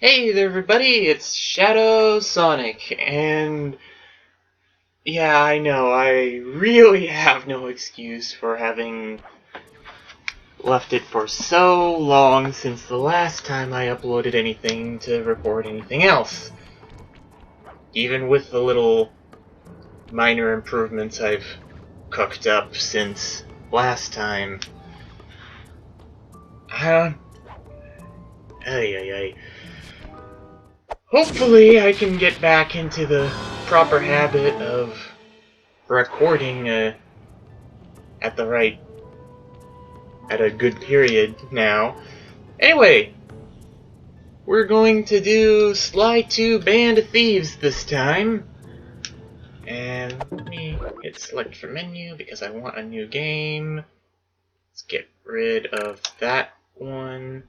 Hey there everybody, it's ShadwSonic, and yeah, I know, I really have no excuse for having left it for so long since the last time I uploaded anything to report anything else. Even with the little minor improvements I've cooked up since last time. I don't... Ay. Hopefully I can get back into the proper habit of recording at a good period now. Anyway, we're going to do Sly 2 Band of Thieves this time. And let me hit select from menu because I want a new game. Let's get rid of that one.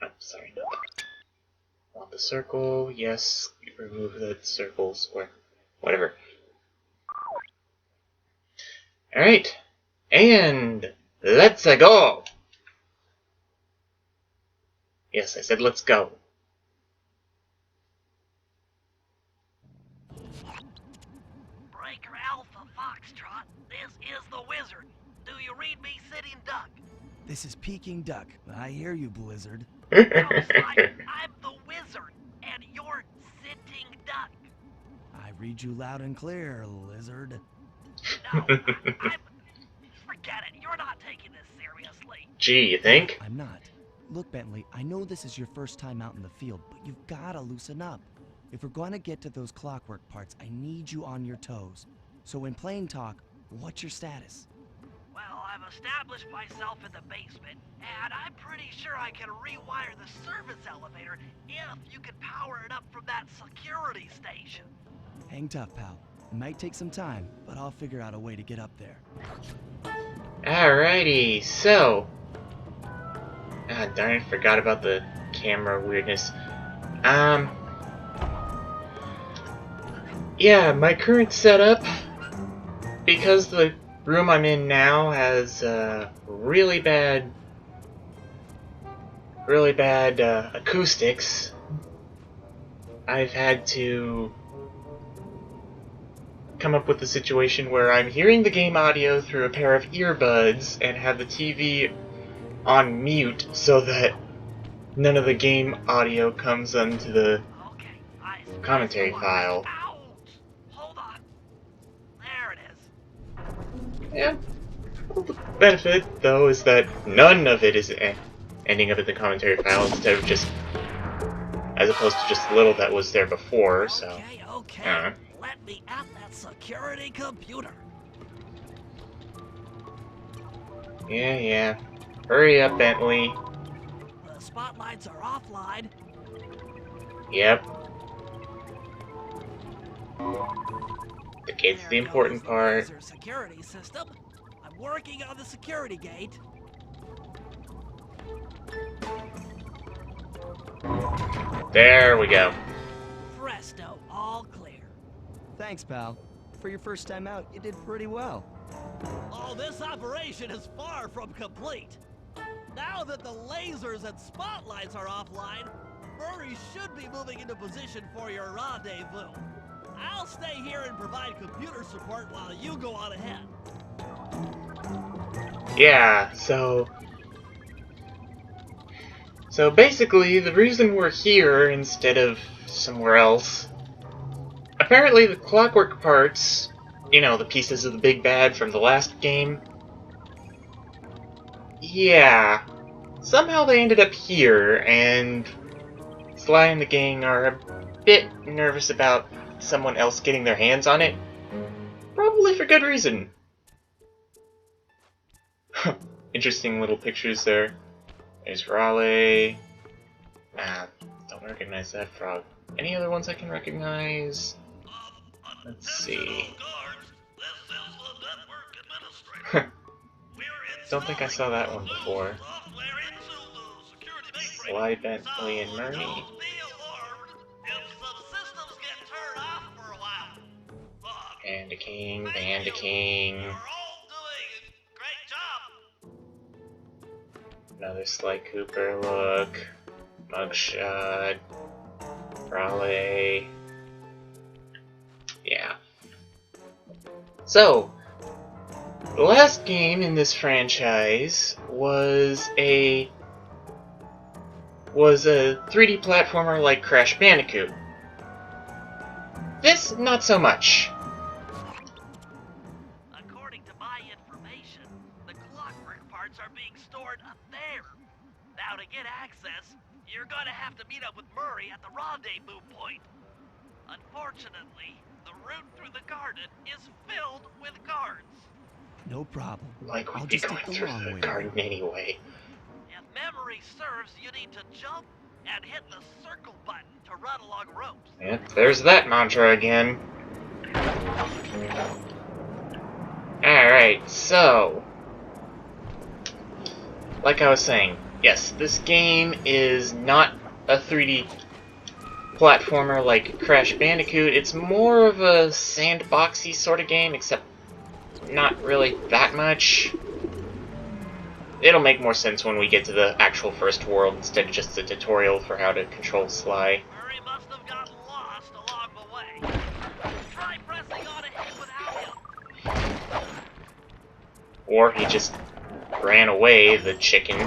Oh, sorry, no. I want the circle. Yes, remove the circle square. Whatever. Alright, and let's go! Yes, I said let's go. Breaker Alpha Foxtrot, this is the Wizard. Do you read me, Sitting Duck? This is Peking Duck. I hear you, Blizzard. No, Sly, I'm the Wizard, and you're Sitting Duck. I read you loud and clear, Lizard. No, I'm... Forget it, you're not taking this seriously. Gee, you think? I'm not. Look, Bentley, I know this is your first time out in the field, but you've gotta loosen up. If we're gonna get to those clockwork parts, I need you on your toes. So when playing talk, what's your status? Well, I've established myself in the basement, and I'm pretty sure I can rewire the service elevator if you can power it up from that security station. Hang tough, pal. It might take some time, but I'll figure out a way to get up there. Alrighty, so... Ah, darn it, forgot about the camera weirdness. Yeah, my current setup, because the room I'm in now has really bad acoustics, I've had to come up with a situation where I'm hearing the game audio through a pair of earbuds and have the TV on mute so that none of the game audio comes onto the commentary file. Ouch! Hold on. There it is. Yeah. Well, the benefit, though, is that none of it is ending up in the commentary file instead of just, as opposed to just a little that was there before, so. Okay. Let me at that security computer. Yeah. Hurry up, Bentley. The spotlights are offline. Yep. Okay, it's the important part. Security system. I'm working on the security gate. There we go. Presto, all clear. Thanks, pal. For your first time out, you did pretty well. Oh, this operation is far from complete. Now that the lasers and spotlights are offline, Murray should be moving into position for your rendezvous. I'll stay here and provide computer support while you go on ahead. Yeah, so basically, the reason we're here instead of somewhere else, apparently the clockwork parts, you know, the pieces of the big bad from the last game, yeah, somehow they ended up here, and Sly and the gang are a bit nervous about someone else getting their hands on it. Probably for good reason. Interesting little pictures there. There's Raleigh. Ah, don't recognize that frog. Any other ones I can recognize? Let's see. Don't think I saw that one before. Sly, Bentley, and Murray. Panda King. Another Sly Cooper look. Mugshot. Raleigh. Yeah. So, the last game in this franchise was a 3D platformer like Crash Bandicoot. This, not so much. According to my information, the clockwork parts are being stored up there. Now to get access, you're gonna have to meet up with Murray at the rendezvous point. Unfortunately, the route through the garden is filled with guards. No problem. Like I'll we'd be just going take the through long the way. garden anyway. If memory serves, you need to jump and hit the circle button to run along ropes. Yep, there's that mantra again. Alright, so... like I was saying, yes, this game is not a 3D platformer like Crash Bandicoot. It's more of a sandboxy sort of game, except not really that much. It'll make more sense when we get to the actual first world instead of just a tutorial for how to control Sly. Murray must have gotten lost along the way. Try pressing on ahead without him. Or he just ran away, the chicken.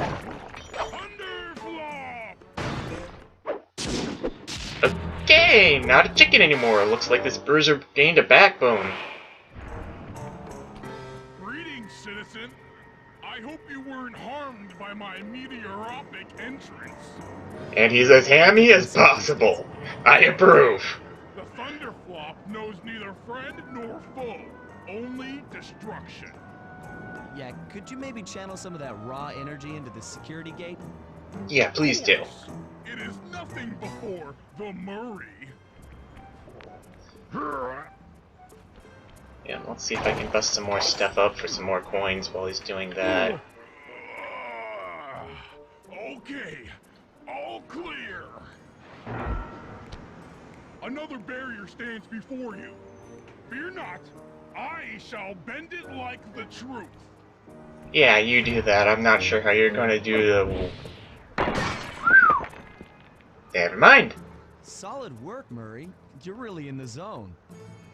Okay, not a chicken anymore. Looks like this bruiser gained a backbone. Greetings, citizen. I hope you weren't harmed by my meteoropic entrance. And he's as hammy as possible. I approve. The Thunderflop knows neither friend nor foe, only destruction. Yeah, could you maybe channel some of that raw energy into the security gate? Yeah, please do. It is nothing before the Murray. Yeah, let's see if I can bust some more stuff up for some more coins while he's doing that. Okay, all clear. Another barrier stands before you. Fear not, I shall bend it like the truth. Yeah, you do that. I'm not sure how you're going to do the... Never mind. Solid work, Murray. You're really in the zone.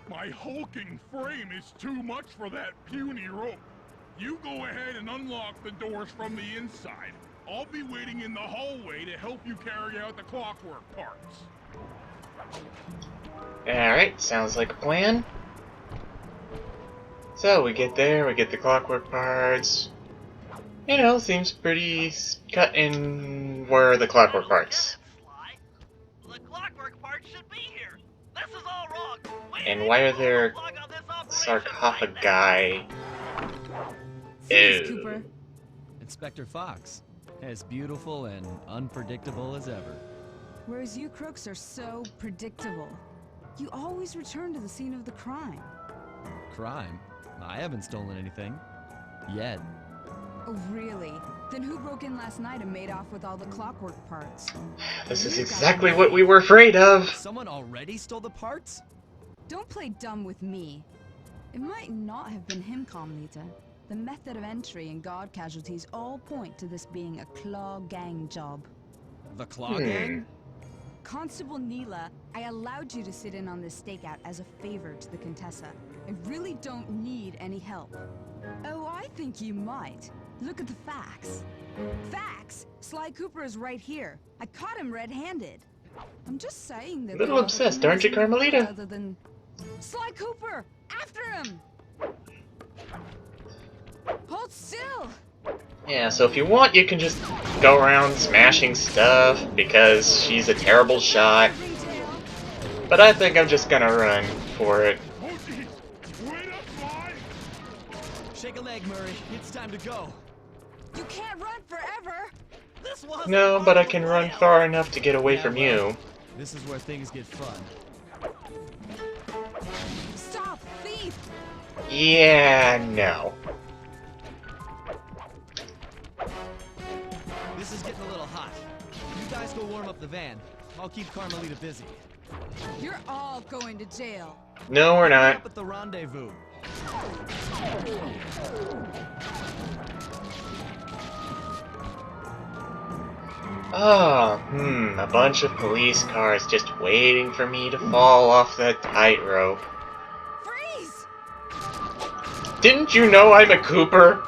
My hulking frame is too much for that puny rope. You go ahead and unlock the doors from the inside. I'll be waiting in the hallway to help you carry out the clockwork parts. Alright, sounds like a plan. So, we get there, we get the clockwork parts. You know, seems pretty cut in where are the clockwork parts. The clockwork parts should be here. This is all wrong. And why are there sarcophagi? Please, Ew. Cooper. Inspector Fox, as beautiful and unpredictable as ever. Whereas you crooks are so predictable. You always return to the scene of the crime. Crime? I haven't stolen anything. Yet. Oh, really? Then who broke in last night and made off with all the clockwork parts? This is exactly what we were afraid of. Someone already stole the parts? Don't play dumb with me. It might not have been him, Carmelita. The method of entry and guard casualties all point to this being a Claw Gang job. The Claw Gang? Constable Neela, I allowed you to sit in on this stakeout as a favor to the Contessa. I really don't need any help. Oh, I think you might. Look at the facts. Facts? Sly Cooper is right here. I caught him red-handed. I'm just saying that... Little obsessed, aren't you, Carmelita? Other than... Sly Cooper! After him! Hold still! Yeah, so if you want, you can just go around smashing stuff, because she's a terrible shot. But I think I'm just gonna run for it. Wait up, Sly! Shake a leg, Murray. It's time to go. You can't run forever! This wasn't No, part but I of the can run plan. far enough to get away Yeah, from well, you. This is where things get fun. Stop, thief! Yeah, no. This is getting a little hot. You guys go warm up the van. I'll keep Carmelita busy. You're all going to jail. No, we're Meet not. up at the rendezvous. Oh, a bunch of police cars just waiting for me to fall off that tightrope. Freeze! Didn't you know I'm a Cooper?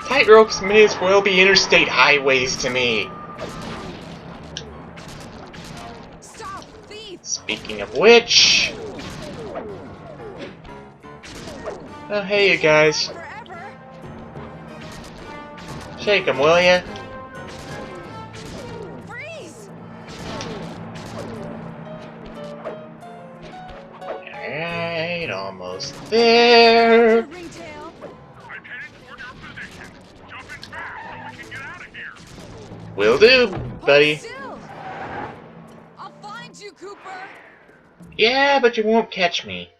Tightropes may as well be interstate highways to me. Stop, thief! Speaking of which... Oh, hey you guys. Forever! Shake 'em, will ya? Freeze! Alright, almost there. Ringtail! I'm headed toward your position. Jump in fast so we can get out of here. Will do, buddy. Hold still! I'll find you, Cooper! Yeah, but you won't catch me.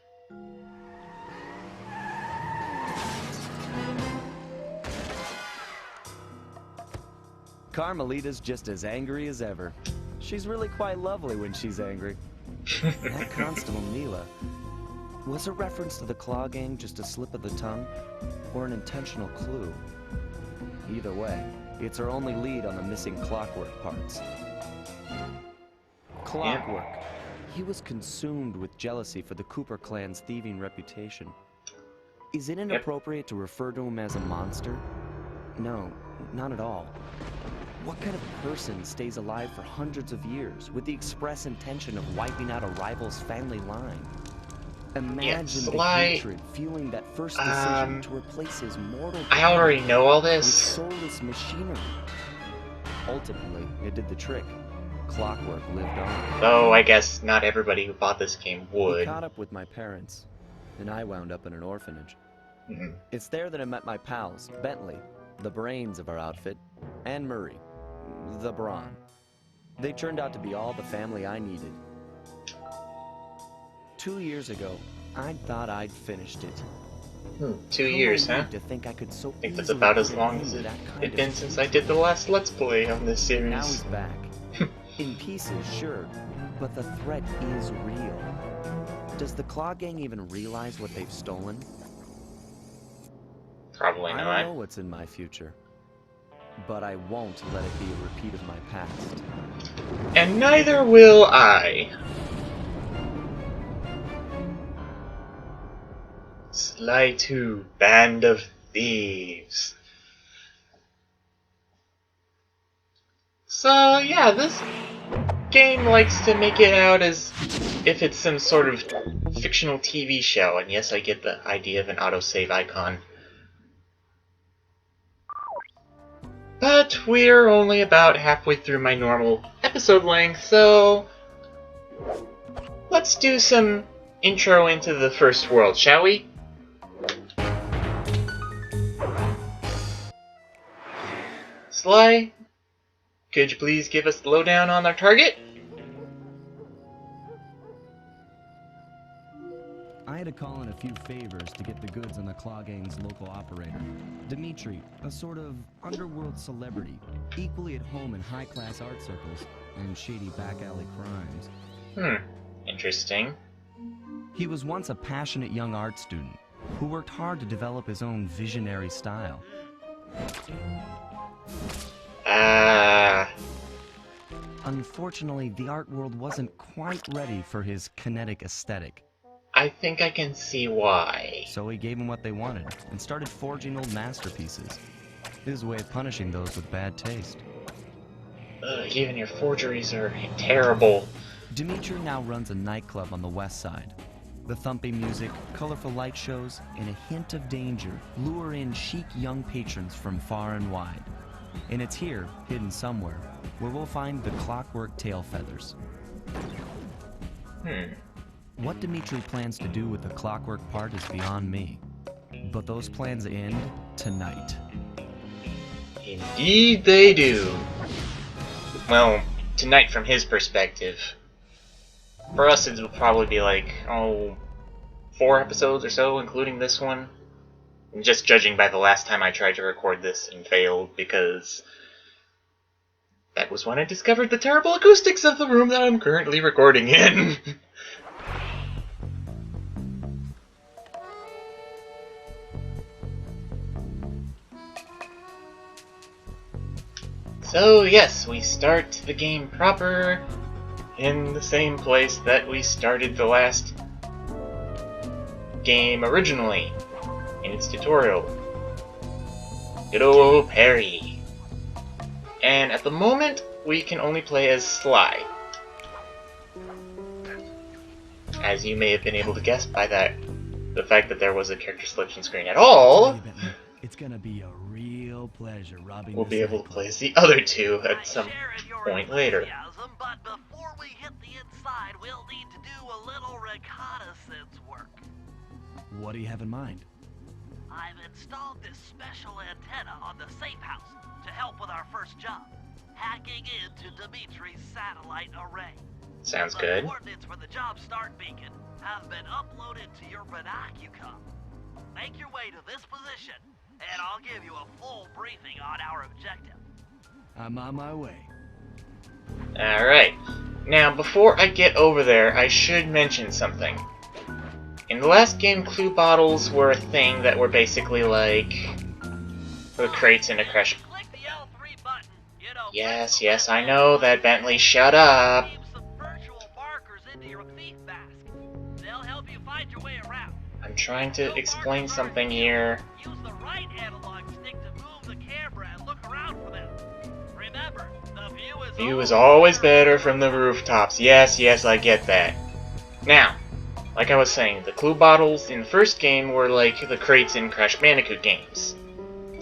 Carmelita's just as angry as ever. She's really quite lovely when she's angry. That Constable Neela. Was a reference to the Claw Gang just a slip of the tongue? Or an intentional clue? Either way, it's our only lead on the missing Clockwork parts. Clockwork. He was consumed with jealousy for the Cooper clan's thieving reputation. Is it inappropriate to refer to him as a monster? No, not at all. What kind of person stays alive for hundreds of years with the express intention of wiping out a rival's family line? Imagine the hatred fueling that first decision to replace his mortal I already know all with this. soulless machinery. Ultimately, it did the trick. Clockwork lived on. Though I guess not everybody who bought this game He would. caught up with my parents, and I wound up in an orphanage. Mhm. It's there that I met my pals, Bentley, the brains of our outfit, and Murray, the brawn. They turned out to be all the family I needed. 2 years ago, I thought I'd finished it. 2 years, huh? To think I could so I think that's easily about as put long an as end to that kind it's of been since I did the last Let's Play on this Now he's series. back. In pieces, sure, but the threat is real. Does the Claw Gang even realize what they've stolen? Probably I don't not. know what's in my future, but I won't let it be a repeat of my past. And neither will I. Sly 2, Band of Thieves. So, yeah, this game likes to make it out as if it's some sort of fictional TV show, and yes, I get the idea of an autosave icon. But we're only about halfway through my normal episode length, so let's do some intro into the first world, shall we? Sly, could you please give us the lowdown on our target? I had to call in a few favors to get the goods on the Claw Gang's local operator. Dimitri, a sort of underworld celebrity, equally at home in high-class art circles and shady back-alley crimes. Interesting. He was once a passionate young art student who worked hard to develop his own visionary style. Unfortunately, the art world wasn't quite ready for his kinetic aesthetic. I think I can see why. So he gave them what they wanted and started forging old masterpieces. His way of punishing those with bad taste. Even your forgeries are terrible. Dimitri now runs a nightclub on the west side. The thumping music, colorful light shows, and a hint of danger lure in chic young patrons from far and wide. And it's here, hidden somewhere, where we'll find the Clockwork tail feathers. What Dimitri plans to do with the Clockwork part is beyond me. But those plans end tonight. Indeed they do. Well, tonight from his perspective. For us it will probably be like, 4 episodes or so, including this one. And just judging by the last time I tried to record this and failed, because that was when I discovered the terrible acoustics of the room that I'm currently recording in. So yes, we start the game proper in the same place that we started the last game originally, in its tutorial. Good old Perry. And at the moment, we can only play as Sly. As you may have been able to guess by the fact that there was a character selection screen at all, It's gonna be a real pleasure robbing we'll this be able to nightclub. play as the other two I at some share in your point later. enthusiasm, but before we hit the inside, we'll need to do a little reconnaissance work. What do you have in mind? I've installed this special antenna on the safe house to help with our first job, hacking into Dimitri's satellite array. Sounds The good. coordinates for the job start beacon have been uploaded to your binocucom. Make your way to this position, and I'll give you a full briefing on our objective. I'm on my way. Alright. Now, before I get over there, I should mention something. In the last game, clue bottles were a thing that were basically like the crates in a crash. Click the L3 button. Yes, yes, I know that, Bentley. Shut up. Beam some virtual markers into your thief mask. They'll help you find your way around. I'm trying to explain something here. Use the right analog stick to move the camera and look around for them. Remember, the View is always better from the rooftops. Yes, yes, I get that. Now, like I was saying, the clue bottles in the first game were like the crates in Crash Bandicoot games.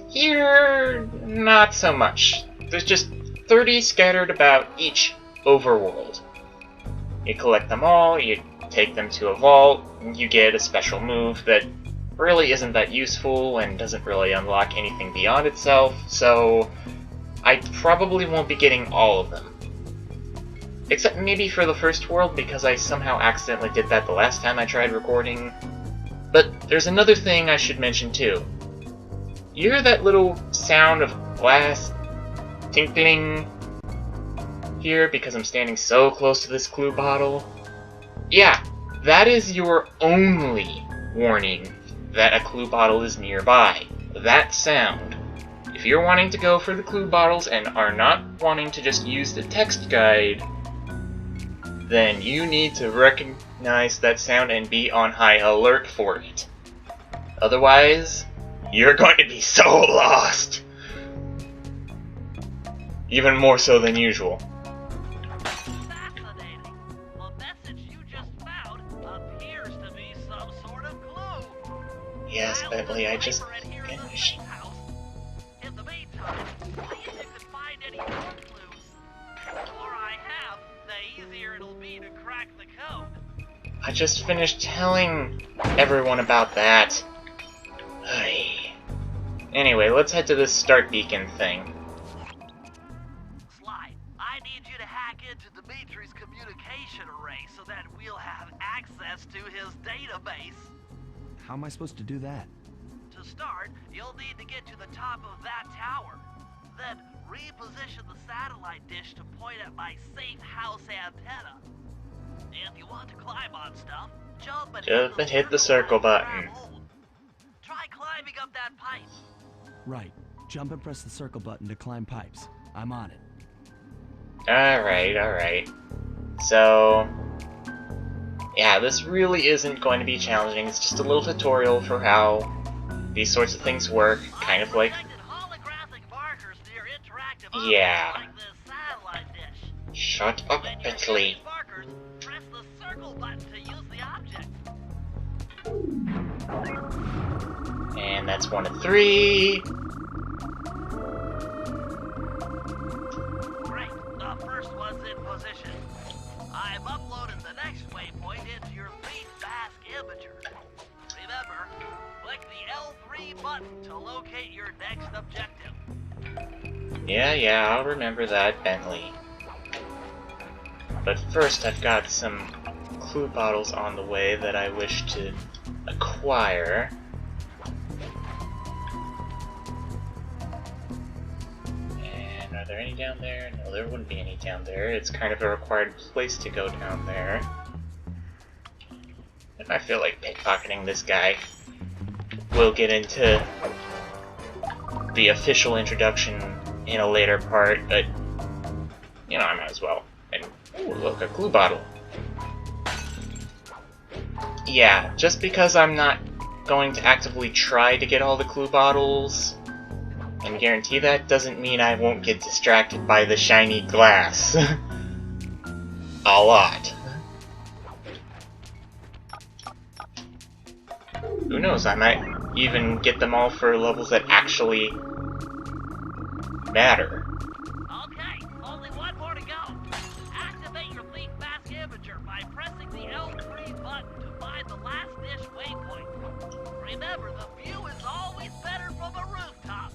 Here, not so much. There's just 30 scattered about each overworld. You collect them all, you take them to a vault, and you get a special move that really isn't that useful and doesn't really unlock anything beyond itself, so I probably won't be getting all of them. Except maybe for the first world, because I somehow accidentally did that the last time I tried recording. But there's another thing I should mention too. You hear that little sound of glass tinkling here because I'm standing so close to this clue bottle? Yeah, that is your only warning that a clue bottle is nearby. That sound. If you're wanting to go for the clue bottles and are not wanting to just use the text guide, then you need to recognize that sound and be on high alert for it. Otherwise, you're going to be so lost! Even more so than usual. Fascinating. The message you just found appears to be some sort of clue. Yes, Bentley, I just Cipher it here in the finished. safe house. In the meantime, see if you can find any more clues. The more I have, the easier it'll be to crack the code. I just finished telling everyone about that. Ay. Anyway, let's head to this start beacon thing. Sly, I need you to hack into Dimitri's communication array so that we'll have access to his database. How am I supposed to do that? To start, you'll need to get to the top of that tower. Then reposition the satellite dish to point at my safe house antenna. If you want to climb on stuff, jump and hit the circle button. grab hold. Try climbing up that pipe. Right. Jump and press the circle button to climb pipes. I'm on it. Alright. So, yeah, this really isn't going to be challenging. It's just a little tutorial for how these sorts of things work, kind of like... Projected holographic markers near interactive Yeah. objects like this satellite dish. Shut up, When you Bentley. hit these markers, press the circle button to use the object. And that's 1 of 3. Great, the first one's in position. I've uploaded the next waypoint into your thief mask imager. Remember, click the L3 button to locate your next objective. Yeah, I'll remember that, Bentley. But first, I've got some clue bottles on the way that I wish to acquire. And are there any down there? No, there wouldn't be any down there. It's kind of a required place to go down there. If I feel like pickpocketing this guy, we'll get into the official introduction in a later part, but, you know, I might as well. And, ooh, look, a glue bottle. Yeah, just because I'm not going to actively try to get all the clue bottles and guarantee that doesn't mean I won't get distracted by the shiny glass. A lot. Who knows, I might even get them all for levels that actually matter. Okay, only one more to go. Activate your Leaf Mask Imager by pressing the L3 button to find the last dish waypoint. Remember, the view is always better from a rooftop.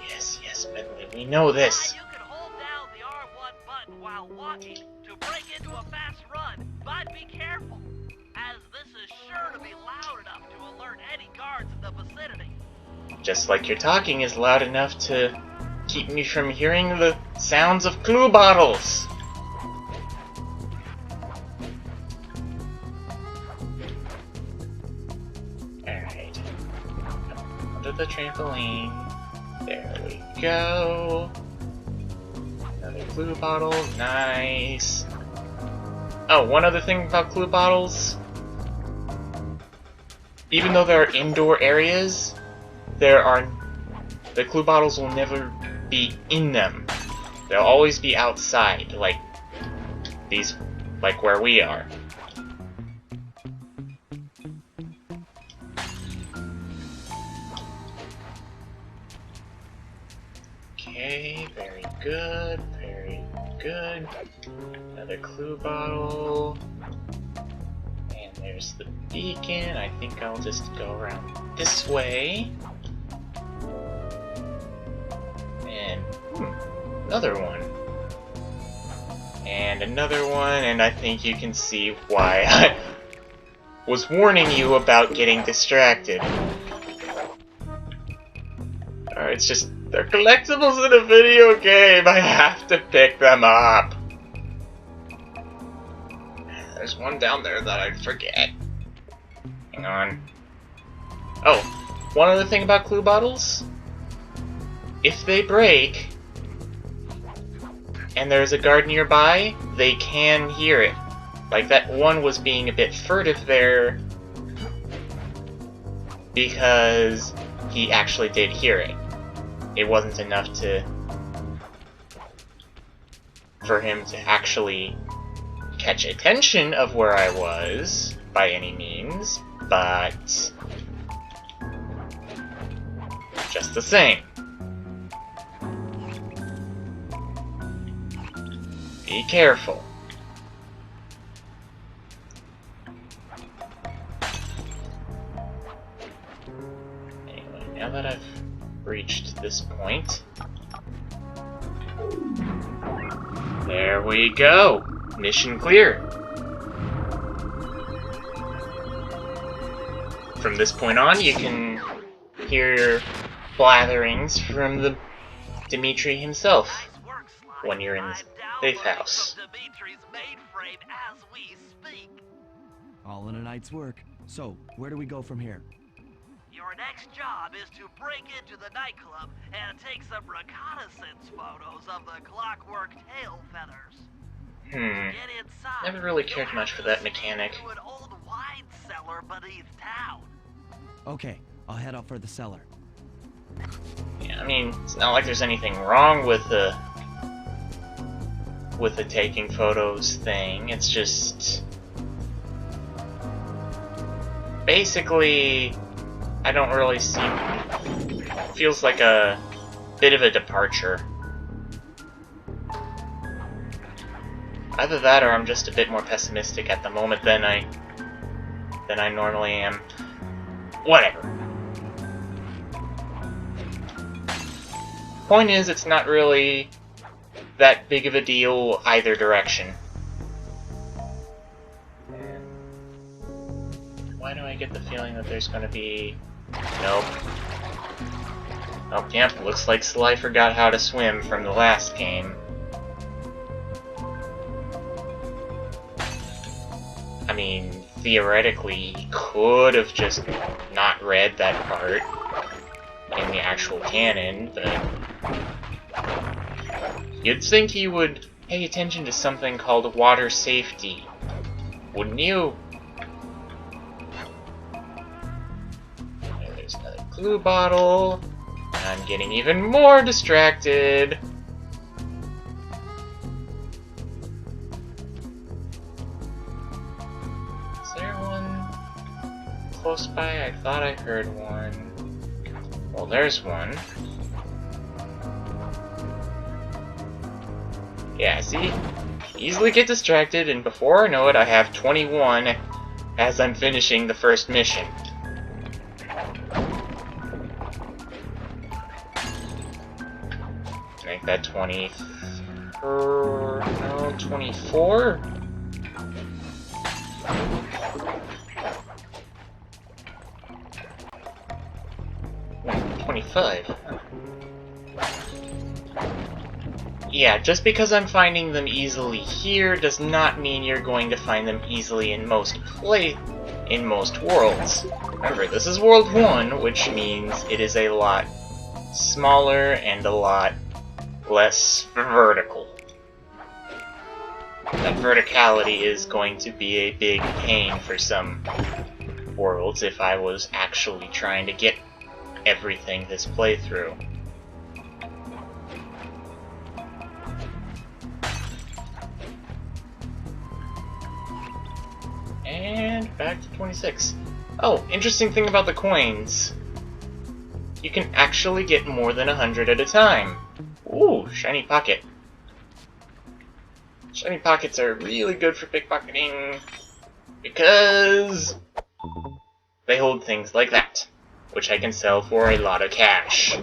Yes, Bentley, we know this. You can hold down the R1 button while walking to break into a fast run, but be careful, as this is sure to be loud enough to alert any guards in the vicinity. Just like your talking is loud enough to keep me from hearing the sounds of clue bottles. Alright. Under the trampoline. There we go. Another clue bottle. Nice. Oh, one other thing about clue bottles. Even though there are indoor areas, the clue bottles will never be in them. They'll always be outside, like where we are. Okay, very good, very good. Another clue bottle. And there's the beacon. I think I'll just go around this way. And another one. And another one, and I think you can see why I was warning you about getting distracted. It's just, they're collectibles in a video game. I have to pick them up. There's one down there that I forget. Hang on. Oh, one other thing about clue bottles. If they break, and there's a guard nearby, they can hear it. Like, that one was being a bit furtive there, because he actually did hear it. It wasn't enough for him to actually catch attention of where I was, by any means, but just the same. Be careful. Anyway, now that I've reached this point, there we go. Mission clear. From this point on, you can hear blatherings from the Dimitri himself when you're in the safe house. All in a night's work. So, where do we go from here? Your next job is to break into the nightclub and take some reconnaissance photos of the clockwork tail feathers. Get inside. Never really cared much for that mechanic. To an old wine cellar beneath town. Okay, I'll head out for the cellar. Yeah, I mean, it's not like there's anything wrong with the taking photos thing. It's just basically, I don't really see. Feels like a bit of a departure. Either that, or I'm just a bit more pessimistic at the moment than I normally am. Whatever. Point is, it's not really that big of a deal either direction. Why do I get the feeling that there's gonna be... Nope. Oh, yep, looks like Sly forgot how to swim from the last game. I mean, theoretically, he could have just not read that part in the actual canon, but You'd think he would pay attention to something called water safety, wouldn't you? There's another glue bottle. I'm getting even more distracted. Is there one close by? I thought I heard one. Well, there's one. Yeah, see? Easily get distracted, and before I know it, I have 21 as I'm finishing the first mission. Make that 20... no, 24? 25. Yeah, just because I'm finding them easily here does not mean you're going to find them easily in most worlds. Remember, this is World 1, which means it is a lot smaller and a lot less vertical. That verticality is going to be a big pain for some worlds if I was actually trying to get everything this playthrough. And back to 26. Oh, interesting thing about the coins. You can actually get more than 100 at a time. Ooh, shiny pocket. Shiny pockets are really good for pickpocketing because they hold things like that, which I can sell for a lot of cash.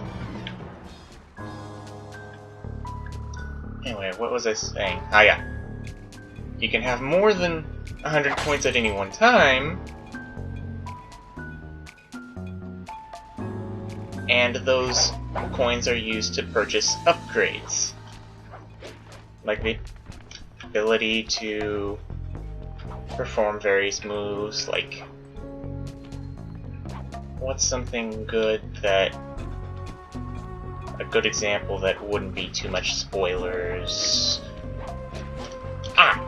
Anyway, what was I saying? Ah, yeah. You can have more than 100 coins at any one time, and those coins are used to purchase upgrades. Like the ability to perform various moves, like... what's something good that... a good example that wouldn't be too much spoilers... Ah!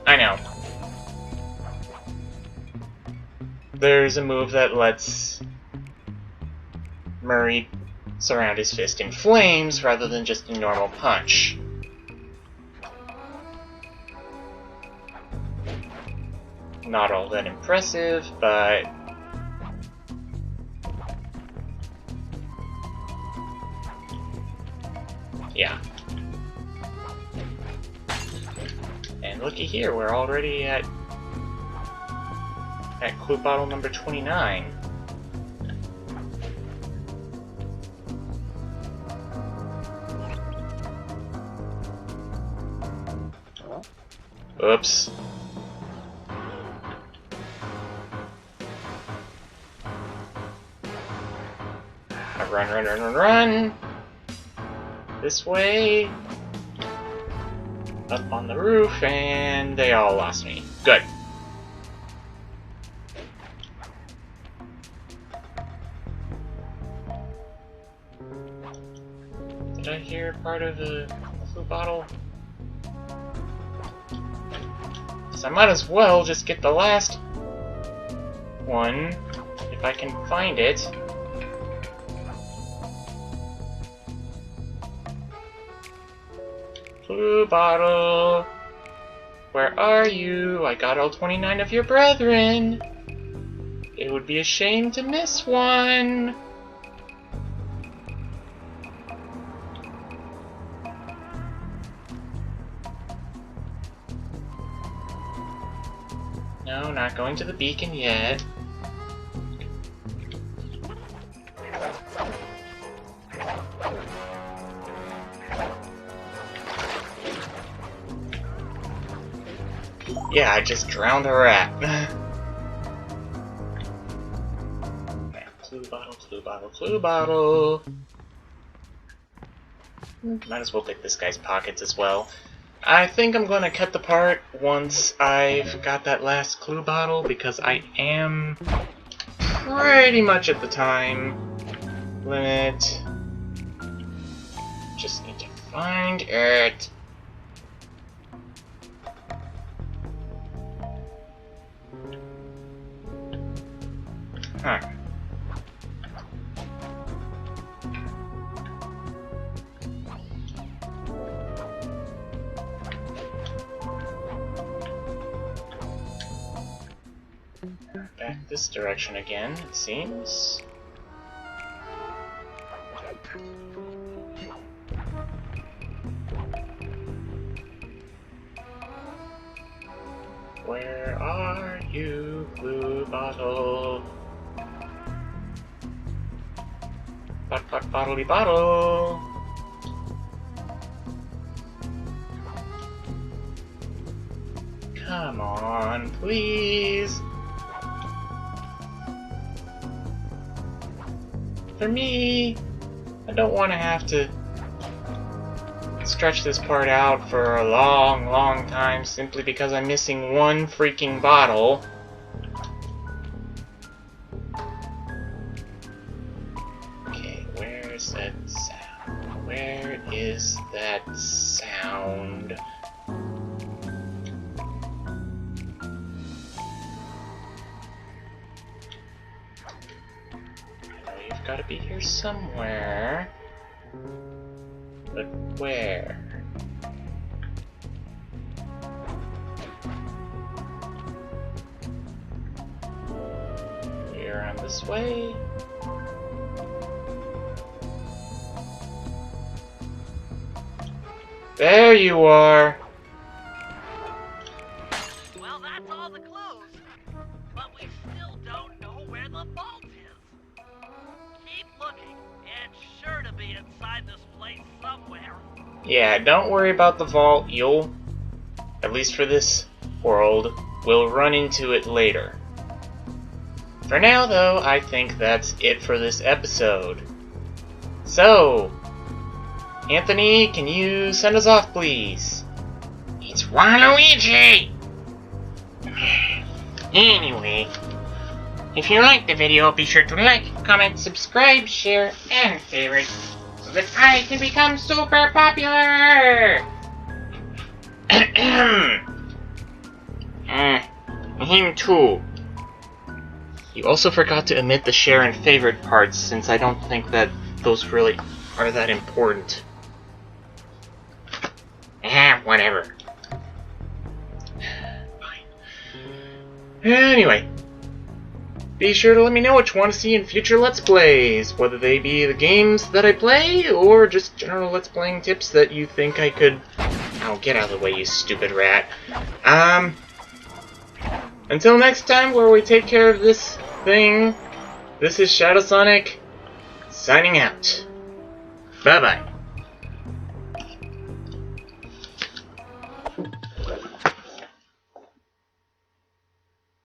I know. There's a move that lets Murray surround his fist in flames rather than just a normal punch. Not all that impressive, but... yeah. And looky here, we're already at clue bottle number 29. Oops. Run! This way. Up on the roof, and they all lost me. Good. Did I hear part of a blue bottle? So I might as well just get the last one, if I can find it. Blue bottle, where are you? I got all 29 of your brethren. It would be a shame to miss one. No, not going to the beacon yet. Yeah, I just drowned a rat. Clue bottle, clue bottle, clue bottle. Might as well pick this guy's pockets as well. I think I'm gonna cut the part once I've got that last clue bottle, because I am pretty much at the time limit. just need to find it. Huh. Back this direction again, it seems. Where are you, blue bottle? Bottly bottle. Come on, please. For me, I don't want to have to stretch this part out for a long, long time simply because I'm missing one freaking bottle. Okay, where's that sound? Where is that sound? I know you've got to be here somewhere. But where? You're around this way? There you are! Well, that's all the clues. But we still don't know where the vault is. Keep looking. It's sure to be inside this place somewhere. Yeah, don't worry about the vault. You'll, at least for this world, we'll run into it later. For now, though, I think that's it for this episode. So, Anthony, can you send us off, please? It's Waluigi! Anyway, if you liked the video, be sure to like, comment, subscribe, share, and favorite, so that I can become super popular! Him too. You also forgot to omit the share and favorite parts, since I don't think that those really are that important. Whatever. Fine. Anyway, be sure to let me know what you want to see in future Let's Plays, whether they be the games that I play, or just general Let's Playing tips that you think I could... Oh, get out of the way, you stupid rat. Until next time, where we take care of this thing, this is ShadwSonic, signing out. Bye-bye.